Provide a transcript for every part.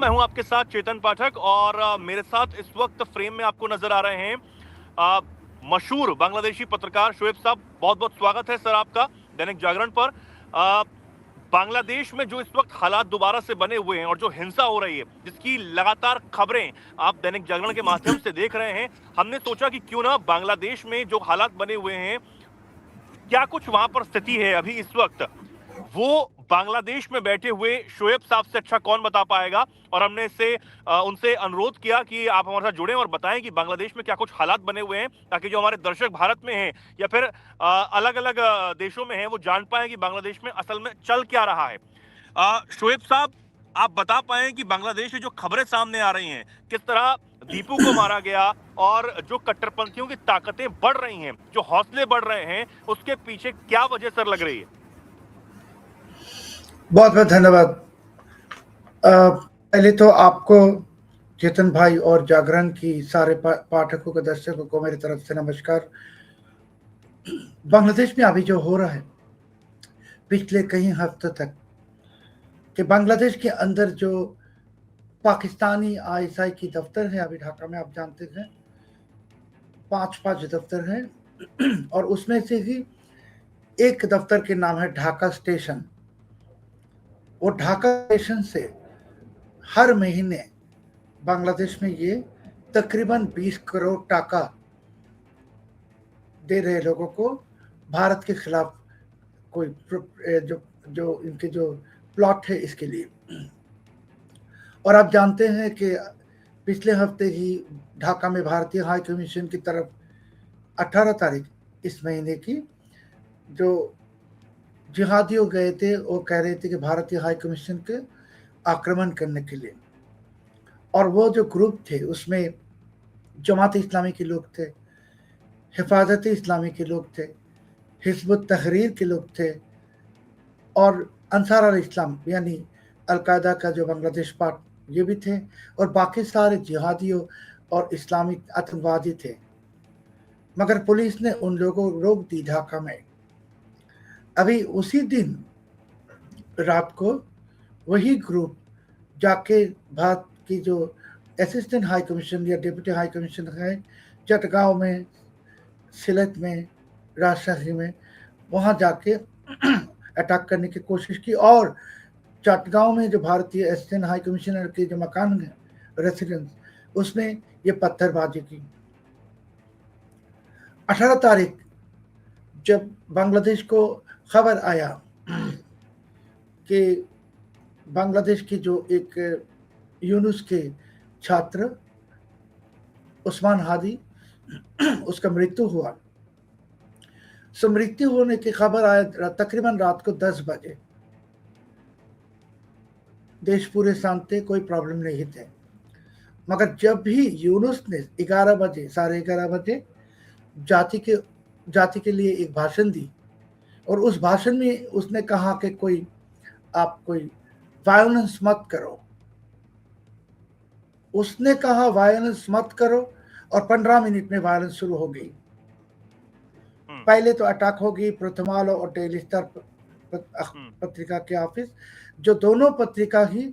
मैं हूं आपके साथ चेतन पाठक और मेरे साथ इस वक्त फ्रेम में आपको नजर आ रहे हैं अ, मशहूर बांग्लादेशी पत्रकार शोएब साहब। बहुत बहुत स्वागत है सर आपका दैनिक जागरण पर। अ, बांग्लादेश में जो इस वक्त हालात दोबारा से बने हुए हैं और जो हिंसा हो रही है जिसकी लगातार खबरें आप दैनिक जागरण के माध्यम से देख रहे हैं, हमने सोचा कि क्यों ना बांग्लादेश में जो हालात बने हुए हैं, क्या कुछ वहां पर स्थिति है अभी इस वक्त, वो बांग्लादेश में बैठे हुए शोएब साहब से अच्छा कौन बता पाएगा। और हमने उनसे अनुरोध किया कि आप हमारे साथ जुड़ें और बताएं कि बांग्लादेश में क्या कुछ हालात बने हुए हैं, ताकि जो हमारे दर्शक भारत में हैं या फिर अलग अलग देशों में हैं वो जान पाएं कि बांग्लादेश में असल में चल क्या रहा है। शोएब साहब, आप बता पाए कि बांग्लादेश में जो खबरें सामने आ रही हैं, किस तरह दीपू को मारा गया और जो कट्टरपंथियों की ताकतें बढ़ रही हैं, जो हौसले बढ़ रहे हैं, उसके पीछे क्या वजह सर लग रही है? बहुत बहुत धन्यवाद। पहले तो आपको चेतन भाई और जागरण की सारे पाठकों को, दर्शकों को मेरी तरफ से नमस्कार। बांग्लादेश में अभी जो हो रहा है पिछले कई हफ्तों तक, कि बांग्लादेश के अंदर जो पाकिस्तानी आईएसआई की दफ्तर है अभी ढाका में, आप जानते हैं 5 दफ्तर हैं और उसमें से ही एक दफ्तर के नाम है ढाका स्टेशन। वो ढाका स्टेशन से हर महीने बांग्लादेश में ये तकरीबन 20 करोड़ टाका दे रहे लोगों को भारत के खिलाफ कोई जो जो इनके जो प्लॉट है इसके लिए। और आप जानते हैं कि पिछले हफ्ते ही ढाका में भारतीय हाई कमीशन की तरफ 18 तारीख इस महीने की जो जिहादियों गए थे, वो कह रहे थे कि भारतीय हाई कमीशन के आक्रमण करने के लिए। और वो जो ग्रुप थे उसमें जमात इस्लामी के लोग थे, हिफाजत इस्लामी के लोग थे, हिजबुत तहरीर के लोग थे और अंसार अल इस्लाम यानी अलकायदा का जो बांग्लादेश पार्ट, ये भी थे। और बाकी सारे जिहादियों और इस्लामी आतंकवादी थे, मगर पुलिस ने उन लोगों को रोक दी ढाका में। अभी उसी दिन रात को वही ग्रुप जाके भारत की जो असिस्टेंट हाई कमीशन या डिप्टी हाई कमीशन है चटगांव में, सिलत में, राजशाही में, वहाँ जाके अटैक करने की कोशिश की। और चटगांव में जो भारतीय असिस्टेंट हाई कमिश्नर के जो मकान है, रेसिडेंस, उसमें ये पत्थरबाजी की। 18 तारीख जब बांग्लादेश को खबर आया कि बांग्लादेश की जो एक यूनुस के छात्र उस्मान हादी उसका मृत्यु हुआ, सो मृत्यु होने की खबर आया तकरीबन रात को 10 बजे। देश पूरे शांत थे, कोई प्रॉब्लम नहीं थे। मगर जब भी यूनुस ने 11 बजे, 11:30 बजे जाति के लिए एक भाषण दी, और उस भाषण में उसने कहा कि आप कोई वायलेंस मत करो। उसने कहा वायलेंस मत करो और 15 मिनट में वायलेंस शुरू हो गई। पहले तो अटैक हो गई प्रथमाल और डेली स्टार पत्रिका के ऑफिस, जो दोनों पत्रिका ही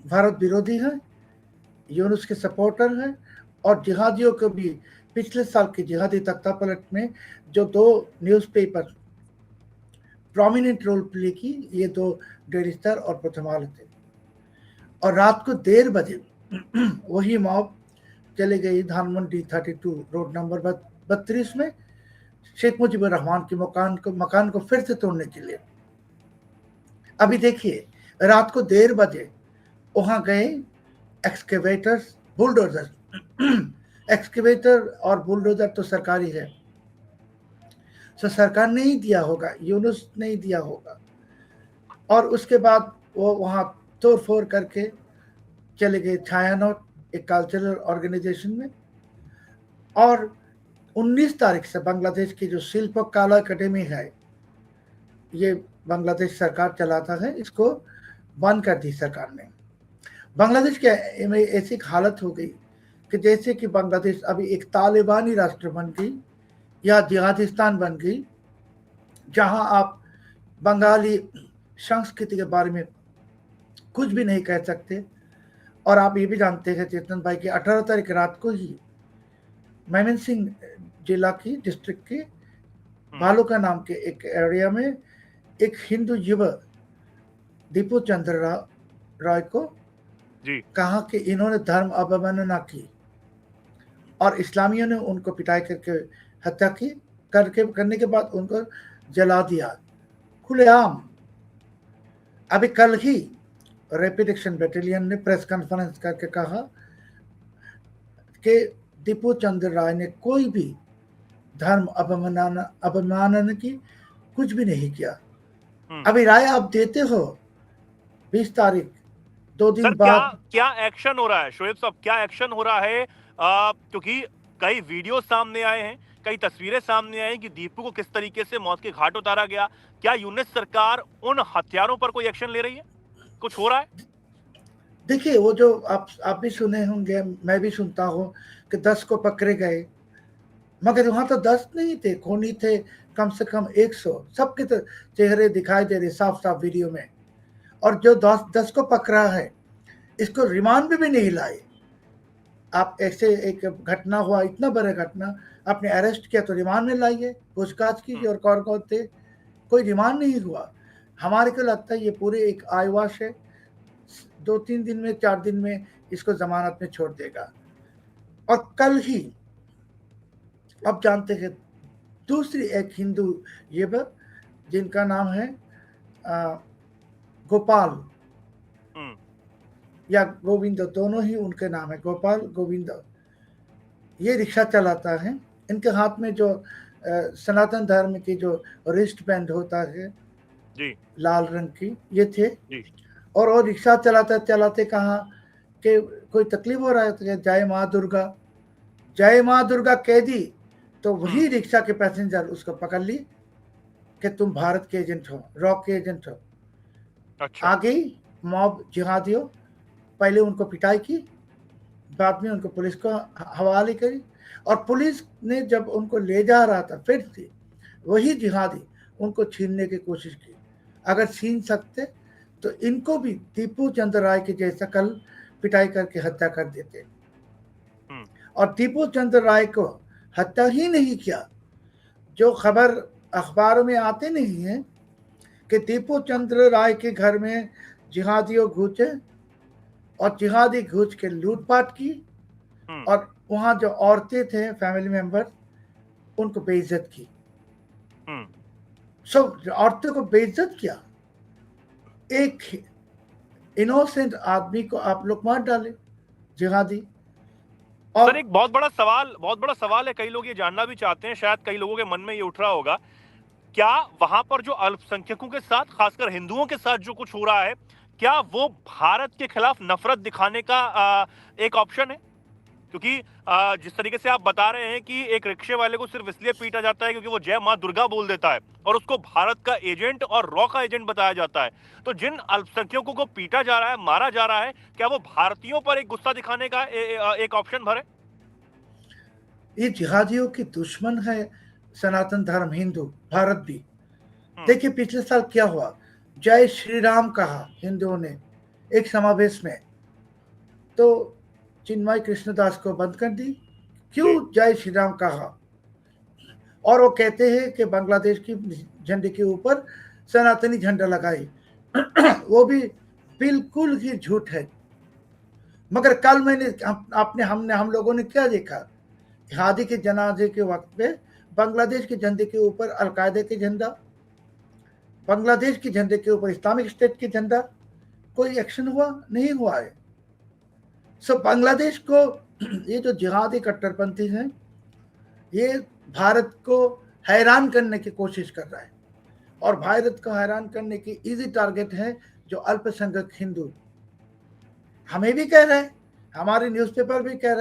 भारत विरोधी है, यूनुस के सपोर्टर हैं। और जिहादियों को भी पिछले साल की जिहादी तख्तापलट में जो 2 न्यूज़पेपर प्रोमिनेंट रोल प्ले की, ये 2 डेली स्टार और प्रथमाल थे। और रात को 1:30 बजे वही मॉब चले गई धानमंडी 32 रोड नंबर 32 में शेख मुजीबुर रहमान के मकान को फिर से तोड़ने के लिए। अभी देखिए, रात को 1:30 बजे वहां गए एक्सकेवेटर्स, बुलडोजर एक्सकेवेटर और बुलडोजर तो सरकारी है, तो सरकार ने ही दिया होगा, यूनुस ने ही दिया होगा। और उसके बाद वो वहां तोड़ फोड़ करके चले गए छायानौत, एक कल्चरल ऑर्गेनाइजेशन में। और 19 तारीख से बांग्लादेश की जो शिल्प कला अकेडमी है, ये बांग्लादेश सरकार चलाता है, इसको बंद कर दी सरकार ने। बांग्लादेश के में ऐसी हालत हो गई कि जैसे कि बांग्लादेश अभी एक तालिबानी राष्ट्र बन गई या जिहादिस्तान बन गई, जहां आप बंगाली संस्कृति के बारे में कुछ भी नहीं कह सकते। और आप ये भी जानते हैं चेतन भाई कि 18 तारीख रात को ही मेमनसिंह जिला की डिस्ट्रिक्ट के भालुका नाम के एक एरिया में एक हिंदू युवक दीपू चंद्र राय को जी कहा कि इन्होंने धर्म अवमानना की और इस्लामियों ने उनको पिटाई करके हत्या की, करने के बाद उनको जला दिया खुलेआम। अभी कल ही रैपिड एक्शन बटालियन ने प्रेस कॉन्फ्रेंस करके कहा कि दीपू चंद्र राय ने कोई भी धर्म अवमानना की कुछ भी नहीं किया। अभी राय आप देते हो 20 तारीख 2 दिन बाद क्या एक्शन हो रहा है शोएब साहब, क्या एक्शन हो रहा है? क्योंकि कई वीडियो सामने आए हैं, कई तस्वीरें सामने आई कि दीपू को किस तरीके से मौत के घाट उतारा गया। क्या यूनिट सरकार उन हत्यारों पर कोई एक्शन ले रही है? कुछ हो रहा है? देखिए वो जो आप भी सुने होंगे, मैं भी सुनता हूँ कि 10 को पकड़े गए, मगर वहां तो 10 नहीं थे, खूनी थे कम से कम 100। सबके तो चेहरे दिखाई दे रहे साफ साफ वीडियो में। और जो 10 को पकड़ा है इसको रिमांड भी नहीं लाए। आप ऐसे एक घटना हुआ, इतना बड़ा घटना, आपने अरेस्ट किया तो रिमांड में लाइए, पूछताछ कीजिए और कौन कौन थे, कोई रिमांड नहीं हुआ। हमारे को लगता है ये पूरे एक आयवाश है, 2-3 दिन में 4 दिन में इसको जमानत में छोड़ देगा। और कल ही आप जानते हैं दूसरी एक हिंदू युवक जिनका नाम है गोपाल या गोविंद, दोनों ही उनके नाम है, गोपाल गोविंद। ये रिक्शा चलाता है, इनके हाथ में जो सनातन धर्म की जो रिस्ट बैंड होता है जी लाल रंग की, ये थे जी। और वो रिक्शा चलाते चलाते कहा कि कोई तकलीफ हो रहा है तो जय माँ दुर्गा, जय माँ दुर्गा कह दी तो वही रिक्शा के पैसेंजर उसको पकड़ ली कि तुम भारत के एजेंट हो, रॉक के एजेंट हो। अच्छा। आ गई मॉब जिहादियों, पहले उनको पिटाई की, बाद में उनको पुलिस को हवाले करी और पुलिस ने जब उनको ले जा रहा था फिर से वही जिहादी उनको छीनने की कोशिश की। अगर छीन सकते तो इनको भी दीपू चंद्र राय के जैसा कल पिटाई करके हत्या कर देते। और दीपू चंद्र राय को हत्या ही नहीं किया, जो खबर अखबारों में आते नहीं है कि दीपू चंद्र राय के घर में जिहादियों घुसे और जिहादी घुस के लूटपाट की और वहां जो औरतें थे फैमिली मेंबर उनको बेइज्जत की। सब औरतों को बेइज्जत किया। एक इनोसेंट आदमी को आप लोग मार डाले जिहादी। और सर एक बहुत बड़ा सवाल है, कई लोग ये जानना भी चाहते हैं, शायद कई लोगों के मन में ये उठ रहा होगा, क्या वहां पर जो अल्पसंख्यकों के साथ, खासकर हिंदुओं के साथ जो कुछ हो रहा है, क्या वो भारत के खिलाफ नफरत दिखाने का एक ऑप्शन है? क्योंकि जिस तरीके से आप बता रहे हैं कि एक रिक्शे वाले को सिर्फ इसलिए पीटा जाता है क्योंकि वो जय मां दुर्गा बोल देता है और उसको भारत का एजेंट और रॉ का एजेंट बताया जाता है, तो जिन अल्पसंख्यकों को पीटा जा रहा है, मारा जा रहा है, क्या वो भारतीयों पर एक गुस्सा दिखाने का एक ऑप्शन भरे? ये जिहादियों की दुश्मन है सनातन धर्म, हिंदू, भारत भी। देखिए पिछले साल क्या हुआ, जय श्री राम कहा हिंदुओं ने एक समावेश में, तो चिन्मय कृष्णदास को बंद कर दी। क्यों जय श्री राम कहा? और वो कहते हैं कि बांग्लादेश की झंडे के ऊपर सनातनी झंडा लगाई। वो भी बिल्कुल ही झूठ है। मगर कल हम लोगों ने क्या देखा, हादी के जनाजे के वक्त पे बांग्लादेश के झंडे के ऊपर अलकायदा के झंडा, बांग्लादेश के झंडे के ऊपर इस्लामिक स्टेट के झंडा, कोई एक्शन हुआ नहीं हुआ है। सो बांग्लादेश को ये जो जिहादी कट्टरपंथी हैं, ये भारत को हैरान करने की कोशिश कर रहा है और भारत को हैरान करने की इजी टारगेट है जो अल्पसंख्यक हिंदू। हमें भी कह रहे हैं, हमारे न्यूज़पेपर भी कह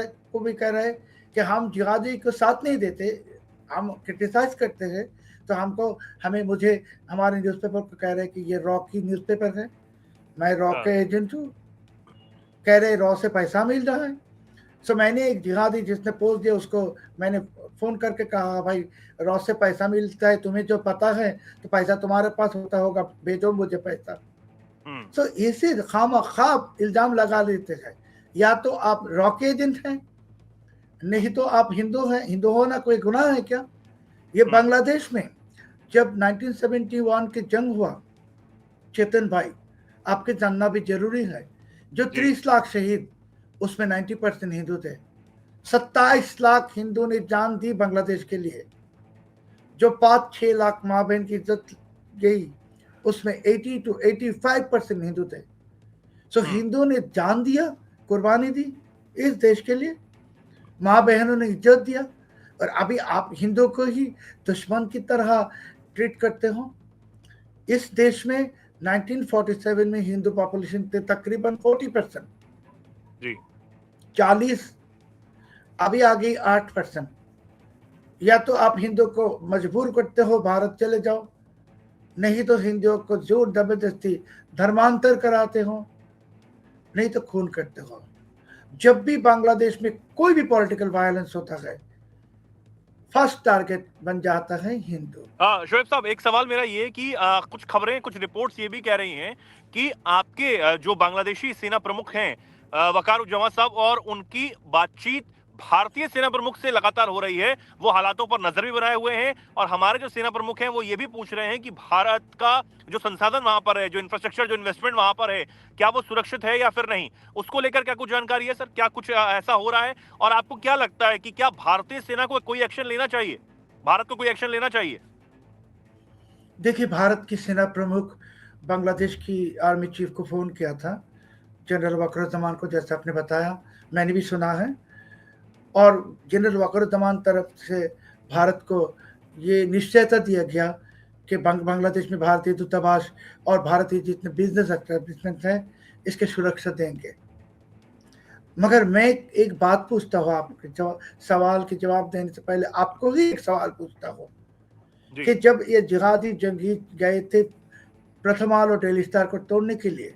रहे हैं कि हम जिहादी को साथ नहीं देते, हम क्रिटिसाइज करते हैं, तो मुझे हमारे न्यूज़पेपर को कह रहे हैं कि ये रॉक की न्यूज़पेपर है, मैं रॉक का एजेंट हूँ, कह रहे रॉ से पैसा मिल रहा है। सो मैंने एक जिहादी जिसने पोस्ट दिया उसको मैंने फोन करके कहा, भाई रॉ से पैसा मिलता है, तुम्हें जो पता है तो पैसा तुम्हारे पास होता होगा, भेजो मुझे पैसा। सो इसे खामखा इल्जाम लगा देते हैं। या तो आप रॉक एजेंट हैं, नहीं तो आप हिंदू हैं। हिंदू होना कोई गुनाह है क्या? ये बांग्लादेश में जब 1971 के जंग हुआ, चेतन भाई आपके जानना भी जरूरी है, जो 30 लाख शहीद, उसमें 90% हिंदू थे। 27 लाख हिंदू ने जान दी बांग्लादेश के लिए। जो 5-6 लाख माँ बहन की इज्जत गई, उसमें 80 to 85% हिंदू थे। सो हिंदू ने जान दिया, कुर्बानी दी इस देश के लिए, माँ बहनों ने इज्जत दिया, और अभी आप हिंदू को ही दुश्मन की तरह ट्रीट करते हो। इस देश में 1947 में हिंदू पॉपुलेशन थे तकरीबन 40%, जी 40, अभी आ गई 8%। या तो आप हिंदू को मजबूर करते हो भारत चले जाओ, नहीं तो हिंदुओं को जोर जबरदस्ती धर्मांतर कराते हो, नहीं तो खून करते हो। जब भी बांग्लादेश में कोई भी पॉलिटिकल वायलेंस होता है, फर्स्ट टारगेट बन जाता है हिंदू। शोएब साहब, एक सवाल मेरा ये कि कुछ खबरें, कुछ रिपोर्ट्स ये भी कह रही हैं कि आपके जो बांग्लादेशी सेना प्रमुख हैं वकारुज्जमा साहब, और उनकी बातचीत भारतीय सेना प्रमुख से लगातार हो रही है। वो हालातों पर नजर भी बनाए हुए हैं, और हमारे जो सेना प्रमुख हैं वो ये भी पूछ रहे हैं कि भारत का जो संसाधन वहां पर है, जो इंफ्रास्ट्रक्चर, जो इन्वेस्टमेंट वहां पर है, क्या वो सुरक्षित है या फिर नहीं। उसको लेकर क्या कुछ जानकारी है सर? क्या कुछ ऐसा हो रहा है? और आपको क्या लगता है कि क्या भारतीय सेना को कोई एक्शन लेना चाहिए, भारत को कोई एक्शन लेना चाहिए? देखिए, भारत की सेना प्रमुख बांग्लादेश की आर्मी चीफ को फ़ोन किया था, जनरल वकारुज्जमान को, जैसे आपने बताया, मैंने भी सुना है। और जनरल वकारुज्जमान तरफ से भारत को ये निश्चयता दिया गया कि बांग्लादेश में भारतीय दूतावास और भारतीय जितने बिजनेस एस्टेब्लिशमेंट हैं, इसके सुरक्षा देंगे। मगर मैं एक बात पूछता हूँ आपके सवाल के जवाब देने से पहले आपको ही एक सवाल पूछता हूँ कि जब ये जिहादी जंगी गए थे प्रथमाल और डेली स्टार को तोड़ने के लिए,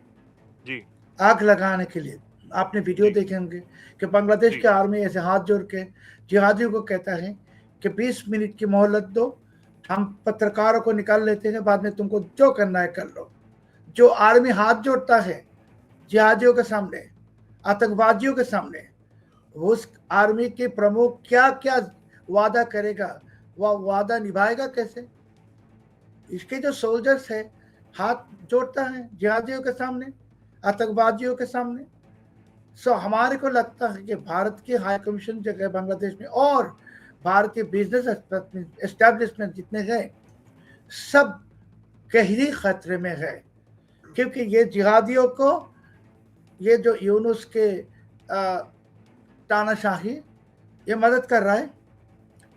जी, आग लगाने के लिए, आपने वीडियो देखे होंगे कि बांग्लादेश के आर्मी ऐसे हाथ जोड़ के जिहादियों को कहता है कि 20 मिनट की मोहलत दो, हम पत्रकारों को निकाल लेते हैं, बाद में तुमको जो करना है कर लो। जो आर्मी हाथ जोड़ता है जिहादियों के सामने, आतंकवादियों के सामने, उस आर्मी के प्रमुख क्या क्या वादा करेगा, वह वादा निभाएगा कैसे? इसके जो सोल्जर्स है हाथ जोड़ता है जिहादियों के सामने, आतंकवादियों के सामने। सो हमारे को लगता है कि भारत के हाई कमीशन जो है बांग्लादेश में, और भारतीय बिजनेस एस्टेब्लिशमेंट जितने हैं, सब गहरी खतरे में है, क्योंकि ये जिहादियों को, ये जो यूनुस के तानाशाही, ये मदद कर रहा है।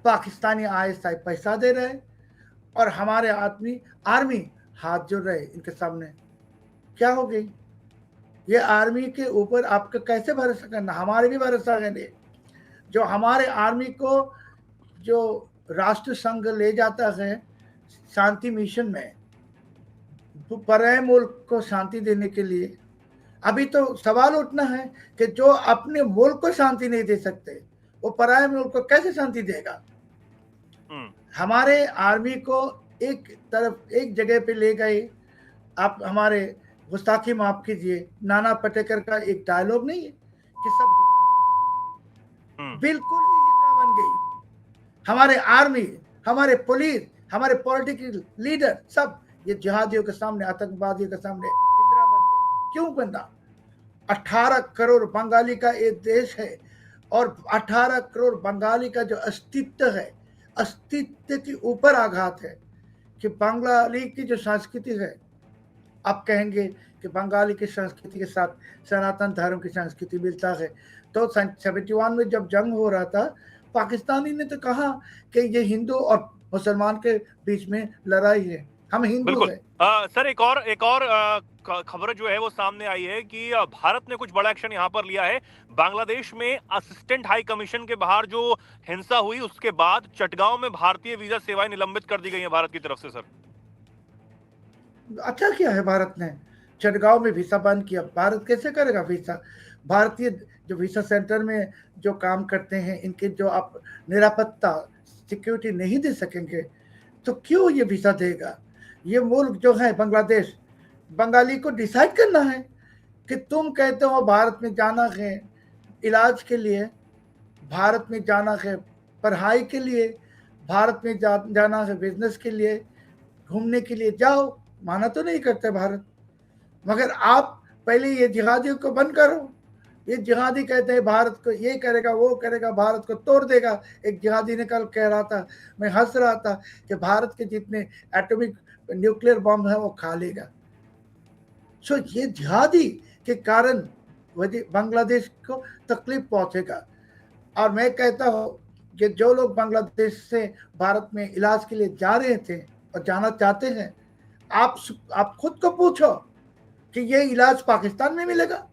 पाकिस्तानी आईएसआई पैसा दे रहे हैं, और हमारे आर्मी हाथ जोड़ रहे इनके सामने। क्या हो गई? ये आर्मी के ऊपर आपका कैसे भरोसा करना? हमारे भी भरोसा है। जो हमारे आर्मी को जो राष्ट्र संघ ले जाता है शांति मिशन में, पराये मुल्क को शांति देने के लिए, अभी तो सवाल उठना है कि जो अपने मुल्क को शांति नहीं दे सकते, वो पराये मुल्क को कैसे शांति देगा? हमारे आर्मी को एक तरफ, एक जगह पे ले गए। आप हमारे गुस्ताखी माफ कीजिए, नाना पाटेकर का एक डायलॉग नहीं है कि सब बिल्कुल ही हिजड़ा बन गई। हमारे आर्मी, हमारे पुलिस, हमारे पॉलिटिकल लीडर, सब ये जिहादियों के सामने, आतंकवादियों के सामने हिजड़ा बन गई। क्यों बनना? 18 करोड़ बंगाली का एक देश है, और 18 करोड़ बंगाली का जो अस्तित्व है, अस्तित्व के ऊपर आघात है कि बंगाली की जो संस्कृति है, आप कहेंगे कि बंगाली की संस्कृति के साथ सनातन धर्म की संस्कृति मिलता है। तो 71 में जब जंग हो रहा था, पाकिस्तानी ने तो कहा कि ये हिंदू और मुसलमान के बीच में लड़ाई है, हम हिंदू हैं। सर, एक और खबर जो है वो सामने आई है कि भारत ने कुछ बड़ा एक्शन यहां पर लिया है। बांग्लादेश में असिस्टेंट हाई कमीशन के बाहर जो हिंसा हुई, उसके बाद चटगांव में भारतीय वीजा सेवाएं निलंबित कर दी गई हैं भारत की तरफ से। सर, अच्छा किया है भारत ने, चटगांव में वीसा बंद किया। भारत कैसे करेगा वीसा? भारतीय जो वीसा सेंटर में जो काम करते हैं, इनके जो आप निरापत्ता, सिक्योरिटी नहीं दे सकेंगे, तो क्यों ये वीसा देगा? ये मुल्क जो है बांग्लादेश, बंगाली को डिसाइड करना है कि तुम कहते हो भारत में जाना है, इलाज के लिए भारत में जाना है, पढ़ाई के लिए भारत में जाना है, बिजनेस के लिए, घूमने के लिए जाओ, माना तो नहीं करते भारत। मगर आप पहले ये जिहादियों को बंद करो। ये जिहादी कहते हैं भारत को ये करेगा वो करेगा, भारत को तोड़ देगा। एक जिहादी ने कल कह रहा था, मैं हंस रहा था कि भारत के जितने एटॉमिक न्यूक्लियर बम है वो खा लेगा। सो ये जिहादी के कारण बांग्लादेश को तकलीफ पहुंचेगा। और मैं कहता हूं कि जो लोग बांग्लादेश से भारत में इलाज के लिए जा रहे थे और जाना चाहते हैं, आप खुद को पूछो कि ये इलाज पाकिस्तान में मिलेगा?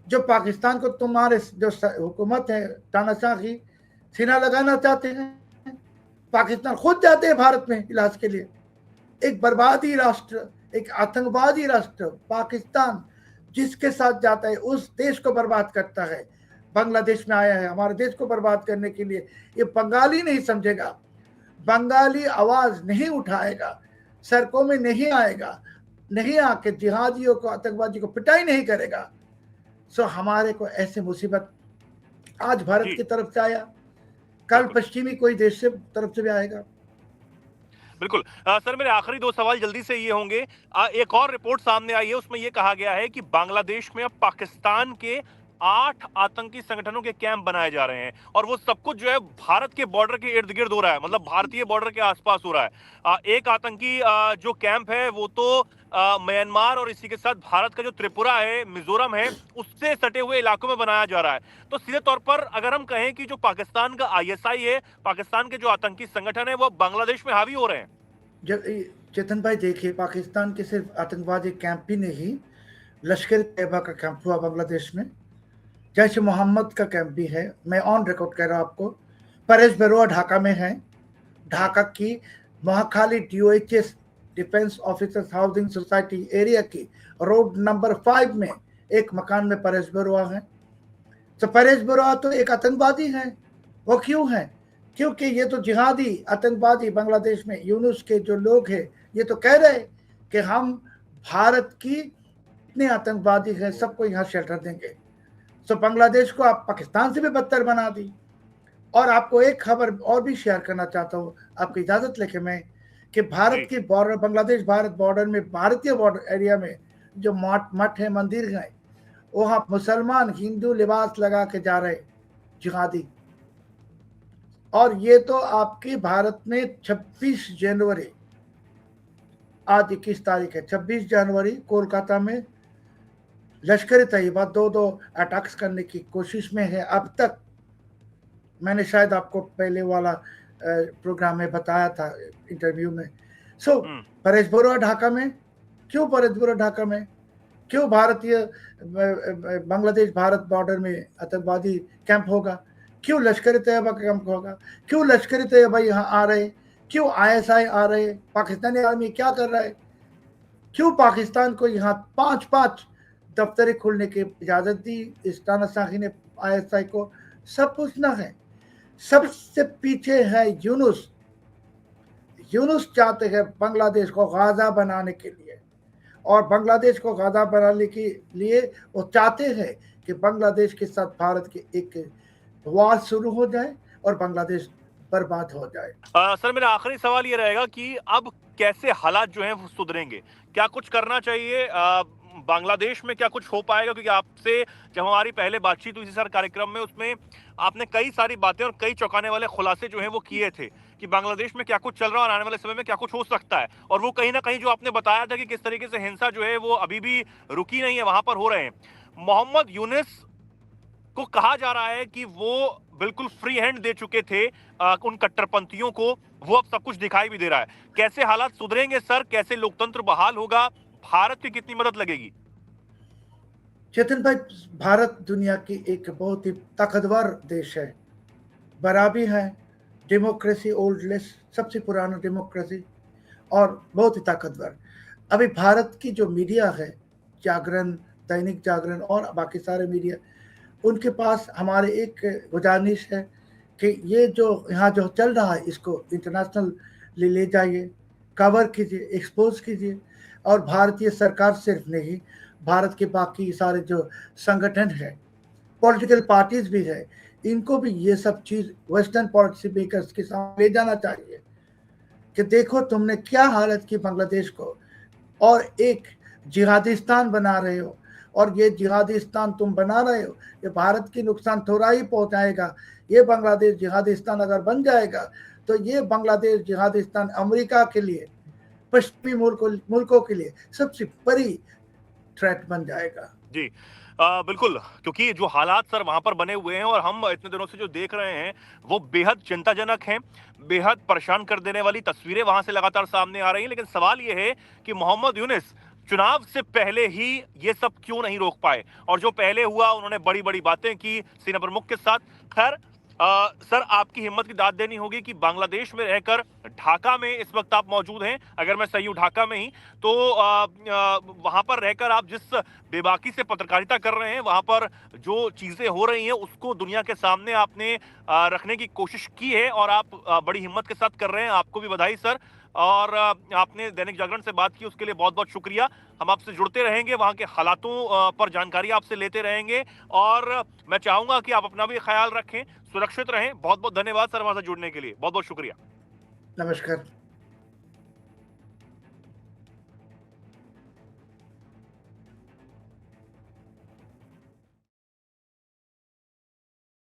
जो पाकिस्तान को तुम्हारे जो हुकूमत है तानाशाही सीना लगाना चाहते हैं। पाकिस्तान खुद जाते हैं भारत में इलाज के लिए। एक बर्बादी राष्ट्र, एक आतंकवादी राष्ट्र पाकिस्तान जिसके साथ जाता है उस देश को बर्बाद करता है। बांग्लादेश में आया है हमारे देश को बर्बाद करने के लिए। ये बंगाली नहीं समझेगा, बंगाली आवाज नहीं उठाएगा, सड़कों में नहीं आएगा, नहीं आके जिहादियों को आतंकवादियों को पिटाई नहीं करेगा। सो हमारे को ऐसे मुसीबत आज भारत की तरफ से आया, कल पश्चिमी कोई देश से तरफ से भी आएगा। बिल्कुल सर, मेरे आखिरी दो सवाल जल्दी से ये होंगे। एक और रिपोर्ट सामने आई है, उसमें ये कहा गया है कि बांग्लादेश में अब पाकिस्तान के 8 आतंकी संगठनों के कैंप बनाए जा रहे हैं और वो सब कुछ जो है भारत के बॉर्डर के इर्द गिर्द हो रहा है, मतलब भारतीय बॉर्डर के आसपास हो रहा है। एक आतंकी जो कैंप है वो तो म्यांमार और इसी के साथ भारत का जो त्रिपुरा है, मिजोरम है, उससे सटे हुए इलाकों में बनाया जा रहा है। तो सीधे तौर पर अगर हम कहें कि जो पाकिस्तान का आईएसआई है, पाकिस्तान के जो आतंकी संगठन है, वो बांग्लादेश में हावी हो रहे हैं। चेतन भाई देखिए, पाकिस्तान के सिर्फ आतंकवादी कैंप भी नहीं, लश्कर तैयबा का कैंप हुआ बांग्लादेश में, जैसे मोहम्मद का कैंप भी है। मैं ऑन रिकॉर्ड कह रहा हूं आपको। परेश बरुआ ढाका में है। ढाका की महाखाली DOHS defence officers housing society area की रोड नंबर 5 में एक मकान में परेश बरुआ है। तो परेश बरुआ तो एक आतंकवादी है। वो क्यों है? क्योंकि ये तो जिहादी आतंकवादी बांग्लादेश में यूनुस के जो लोग हैं ये तो कह रहे कि हम भारत की इतने आतंकवादी हैं सबको यहाँ शेल्टर देंगे। तो बांग्लादेश को आप पाकिस्तान से भी बदतर बना दी। और आपको एक खबर और भी शेयर करना चाहता हूँ, आपकी इजाजत लेके मैं, कि भारत की बॉर्डर, बांग्लादेश भारत बॉर्डर में, भारतीय बॉर्डर एरिया में जो मठ है, मंदिर है, वहां मुसलमान हिंदू लिबास लगा के जा रहे जिहादी। और ये तो आपके भारत में 26 जनवरी, आज 21 तारीख है, 26 जनवरी कोलकाता में लश्कर तैयबा दो अटैक्स करने की कोशिश में है। अब तक मैंने शायद आपको पहले वाला प्रोग्राम में बताया था, इंटरव्यू में। सो परेश बरुआ ढाका में क्यों? परेश बरुआ ढाका में क्यों? भारतीय बांग्लादेश भारत बॉर्डर में आतंकवादी कैंप होगा? क्यों लश्कर तैयबा का कैंप होगा? क्यों लश्कर तैयबा यहाँ आ रहे? क्यों ISI आ रहे? पाकिस्तानी आर्मी क्या कर रहा है? क्यों पाकिस्तान को यहाँ 5 दफ्तरें खोलने की इजाजत दी इस तानाशाही ने ISI को? सब पूछना है। सबसे पीछे है यूनुस। यूनुस चाहते हैं बांग्लादेश को गाजा बनाने के लिए, और बांग्लादेश को गाजा बनाने के लिए वो चाहते हैं कि बांग्लादेश के साथ भारत की एक वार शुरू हो जाए और बांग्लादेश बर्बाद हो जाए। सर, मेरा आखिरी सवाल ये रहेगा कि अब कैसे हालात जो हैं वो सुधरेंगे? क्या कुछ करना चाहिए? बांग्लादेश में क्या कुछ हो पाएगा? क्योंकि आपसे जब हमारी पहले बातचीत हुई थी सर कार्यक्रम में, उसमें आपने कई सारी बातें और कई चौंकाने वाले खुलासे जो हैं वो किए थे कि बांग्लादेश में क्या कुछ चल रहा है और आने वाले समय में क्या कुछ हो सकता है। और वो कहीं ना कहीं जो आपने बताया था कि किस तरीके से हिंसा जो है वो अभी भी रुकी नहीं है, वहां पर हो रहे हैं। मोहम्मद यूनुस को कहा जा रहा है कि वो बिल्कुल फ्री हैंड दे चुके थे उन कट्टरपंथियों को, वो अब सब कुछ दिखाई भी दे रहा है। कैसे हालात सुधरेंगे सर? कैसे लोकतंत्र बहाल होगा? भारत की कितनी मदद लगेगी? चेतन भाई, भारत दुनिया की एक बहुत ही ताकतवर देश है, बराबरी है, डेमोक्रेसी, ओल्डलेस, सबसे पुराना डेमोक्रेसी और बहुत ही ताकतवर। अभी भारत की जो मीडिया है, जागरण, दैनिक जागरण और बाकी सारे मीडिया, उनके पास हमारे एक गुजारिश है कि ये जो यहाँ जो चल रहा है इसको इंटरनेशनल ले जाइए, कवर कीजिए, एक्सपोज कीजिए। और भारतीय सरकार सिर्फ नहीं, भारत के बाकी सारे जो संगठन है पॉलिटिकल पार्टीज भी है, इनको भी ये सब चीज वेस्टर्न पॉलिसी मेकर्स के सामने ले जाना चाहिए कि देखो तुमने क्या हालत की बांग्लादेश को, और एक जिहादिस्तान बना रहे हो, और ये जिहादिस्तान तुम बना रहे हो, ये भारत की नुकसान थोड़ा ही पहुंचाएगा। ये बांग्लादेश जिहादिस्तान अगर बन जाएगा तो ये बांग्लादेश जिहादिस्तान अमेरिका के लिए, पश्चिमी मुल्कों के लिए सबसे बड़ी थ्रेट बन जाएगा। जी बिल्कुल, क्योंकि जो हालात सर वहां पर बने हुए हैं और हम इतने दिनों से जो देख रहे हैं वो बेहद चिंताजनक हैं, बेहद परेशान कर देने वाली तस्वीरें वहां से लगातार सामने आ रही हैं। लेकिन सवाल ये है कि मोहम्मद यूनिस चुनाव से पहले ही ये सब क्यों नहीं रोक पाए, और जो पहले हुआ उन्होंने बड़ी बड़ी बातें की सेना प्रमुख के साथ। खैर सर आपकी हिम्मत की दाद देनी होगी कि बांग्लादेश में रहकर ढाका में इस वक्त आप मौजूद हैं, अगर मैं सही हूं ढाका में ही, तो वहां पर रहकर आप जिस बेबाकी से पत्रकारिता कर रहे हैं, वहां पर जो चीजें हो रही हैं उसको दुनिया के सामने आपने रखने की कोशिश की है, और आप बड़ी हिम्मत के साथ कर रहे हैं। आपको भी बधाई सर, और आपने दैनिक जागरण से बात की उसके लिए बहुत बहुत शुक्रिया। हम आपसे जुड़ते रहेंगे, वहां के हालातों पर जानकारी आपसे लेते रहेंगे, और मैं चाहूंगा कि आप अपना भी ख्याल रखें, सुरक्षित रहें। बहुत बहुत धन्यवाद सर हमारे साथ जुड़ने के लिए, बहुत बहुत शुक्रिया। नमस्कार।